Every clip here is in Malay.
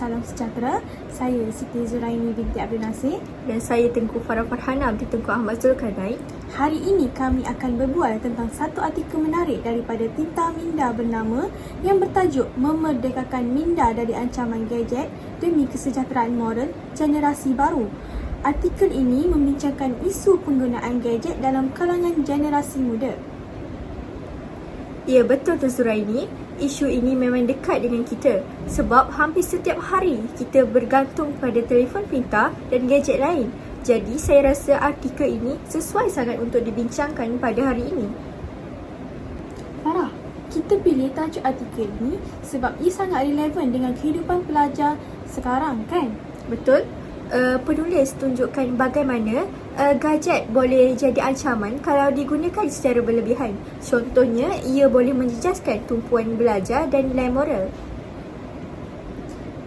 salam sejahtera. Saya Siti Zuraini binti Abdul Nasir. Dan saya Tengku Farah Farhana binti Tengku Ahmad Zulkarnain. Hari ini kami akan berbual tentang satu artikel menarik daripada Tinta Minda bernama yang bertajuk Memerdekakan Minda dari Ancaman Gadget demi Kesejahteraan Moral Generasi Baru. Artikel ini membincangkan isu penggunaan gadget dalam kalangan generasi muda. Ya, betul tu Zuraini. Isu ini memang dekat dengan kita sebab hampir setiap hari kita bergantung pada telefon pintar dan gadget lain. Jadi saya rasa artikel ini sesuai sangat untuk dibincangkan pada hari ini. Farah, kita pilih tajuk artikel ini sebab ia sangat relevan dengan kehidupan pelajar sekarang, kan? Betul? Penulis tunjukkan bagaimana gadget boleh jadi ancaman kalau digunakan secara berlebihan. Contohnya, ia boleh menjejaskan tumpuan belajar dan nilai moral.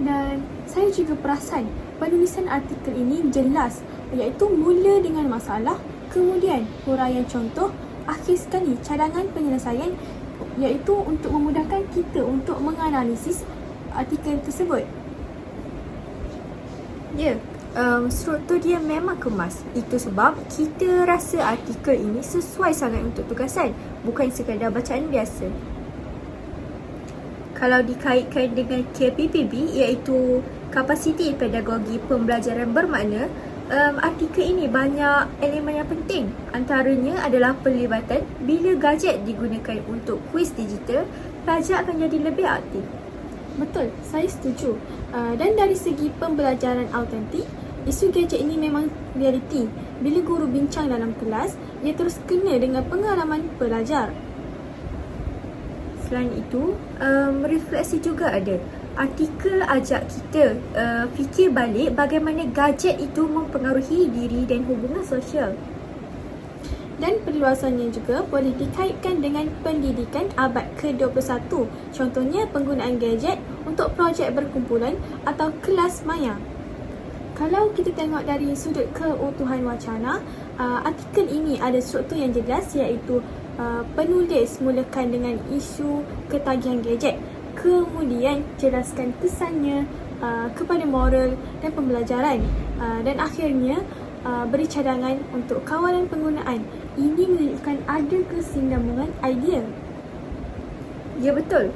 Dan saya juga perasan penulisan artikel ini jelas, iaitu mula dengan masalah, kemudian huraian contoh, akhir sekali cadangan penyelesaian, iaitu untuk memudahkan kita untuk menganalisis artikel tersebut. Ya, struktur dia memang kemas. Itu sebab kita rasa artikel ini sesuai sangat untuk tugasan, bukan sekadar bacaan biasa. Kalau dikaitkan dengan KPPB, iaitu Kapasiti Pedagogi Pembelajaran Bermakna, artikel ini banyak elemen yang penting. Antaranya adalah pelibatan. Bila gadget digunakan untuk kuis digital, pelajar akan jadi lebih aktif. Betul, saya setuju. Dan dari segi pembelajaran autentik, isu gadget ini memang realiti. Bila guru bincang dalam kelas, ia terus kena dengan pengalaman pelajar. Selain itu, refleksi juga ada. Artikel ajak kita fikir balik bagaimana gadget itu mempengaruhi diri dan hubungan sosial. Dan perluasannya juga boleh dikaitkan dengan pendidikan abad ke-21. Contohnya penggunaan gadget untuk projek berkumpulan atau kelas maya. Kalau kita tengok dari sudut keutuhan wacana, artikel ini ada struktur yang jelas, iaitu penulis mulakan dengan isu ketagihan gadget, kemudian jelaskan kesannya kepada moral dan pembelajaran, dan akhirnya beri cadangan untuk kawalan penggunaan. Ini menunjukkan ada kesinambungan idea. Ya, betul.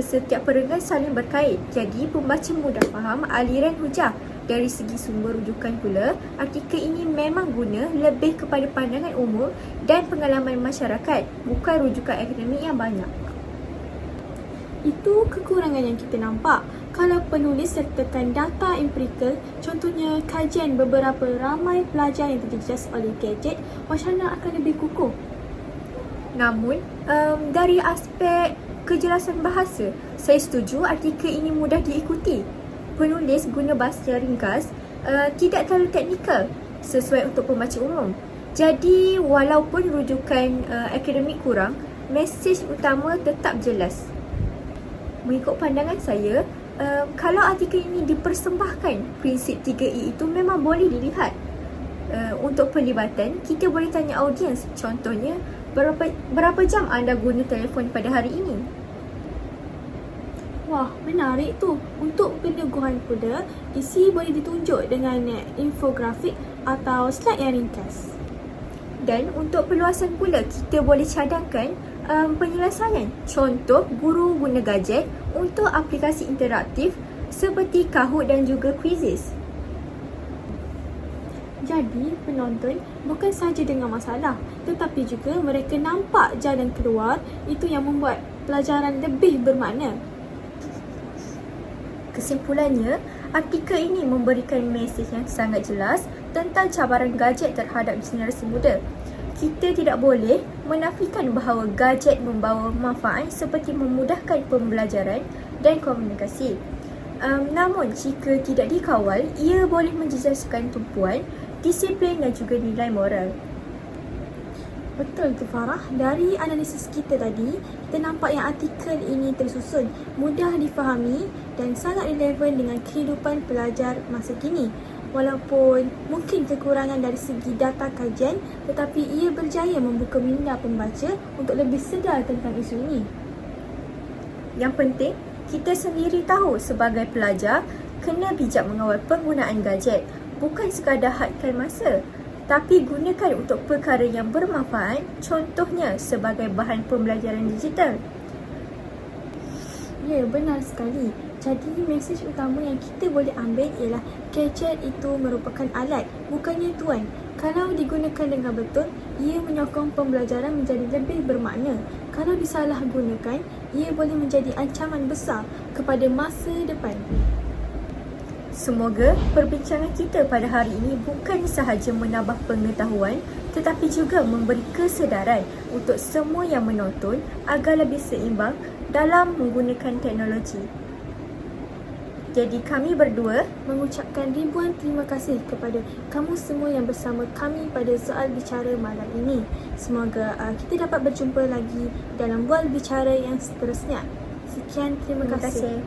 Setiap perenggan saling berkait, jadi pembaca mudah faham aliran hujah. Dari segi sumber rujukan pula, artikel ini memang guna lebih kepada pandangan umum dan pengalaman masyarakat, bukan rujukan akademik yang banyak. Itu kekurangan yang kita nampak. Kalau penulis sertakan data empirikal, contohnya kajian beberapa ramai pelajar yang terjejas oleh gadget, wacana akan lebih kukuh. Namun, dari aspek kejelasan bahasa, saya setuju artikel ini mudah diikuti. Penulis guna bahasa ringkas, tidak terlalu teknikal, sesuai untuk pembaca umum. Jadi, walaupun rujukan akademik kurang, mesej utama tetap jelas. Mengikut pandangan saya, kalau artikel ini dipersembahkan, prinsip 3E itu memang boleh dilihat. Untuk pelibatan, kita boleh tanya audiens, contohnya, berapa jam anda guna telefon pada hari ini? Wah, menarik tu. Untuk peneguhan pula, isi boleh ditunjuk dengan infografik atau slide yang ringkas. Dan untuk perluasan pula, kita boleh cadangkan penyelesaian. Contoh, guru guna gadget untuk aplikasi interaktif seperti Kahoot dan juga Quizizz. Jadi, penonton bukan sahaja dengan masalah, tetapi juga mereka nampak jalan keluar. Itu yang membuat pelajaran lebih bermakna. Kesimpulannya, artikel ini memberikan mesej yang sangat jelas tentang cabaran gadget terhadap generasi muda. Kita tidak boleh menafikan bahawa gadget membawa manfaat seperti memudahkan pembelajaran dan komunikasi. Namun, jika tidak dikawal, ia boleh menjejaskan tumpuan, disiplin dan juga nilai moral. Betul tu Farah. Dari analisis kita tadi, kita nampak yang artikel ini tersusun, mudah difahami dan sangat relevan dengan kehidupan pelajar masa kini. Walaupun mungkin kekurangan dari segi data kajian, tetapi ia berjaya membuka minda pembaca untuk lebih sedar tentang isu ini. Yang penting, kita sendiri tahu sebagai pelajar, kena bijak mengawal penggunaan gadget. Bukan sekadar hadkan masa, tapi gunakan untuk perkara yang bermanfaat, contohnya sebagai bahan pembelajaran digital. Ya, benar sekali. Jadi, mesej utama yang kita boleh ambil ialah gadget itu merupakan alat, bukannya tuan. Kalau digunakan dengan betul, ia menyokong pembelajaran menjadi lebih bermakna. Kalau disalahgunakan, ia boleh menjadi ancaman besar kepada masa depan. Semoga perbincangan kita pada hari ini bukan sahaja menambah pengetahuan, tetapi juga memberi kesedaran untuk semua yang menonton agar lebih seimbang dalam menggunakan teknologi. Jadi kami berdua Mengucapkan ribuan terima kasih kepada kamu semua yang bersama kami pada soal bicara malam ini. Semoga kita dapat berjumpa lagi dalam bual bicara yang seterusnya. Sekian, terima kasih.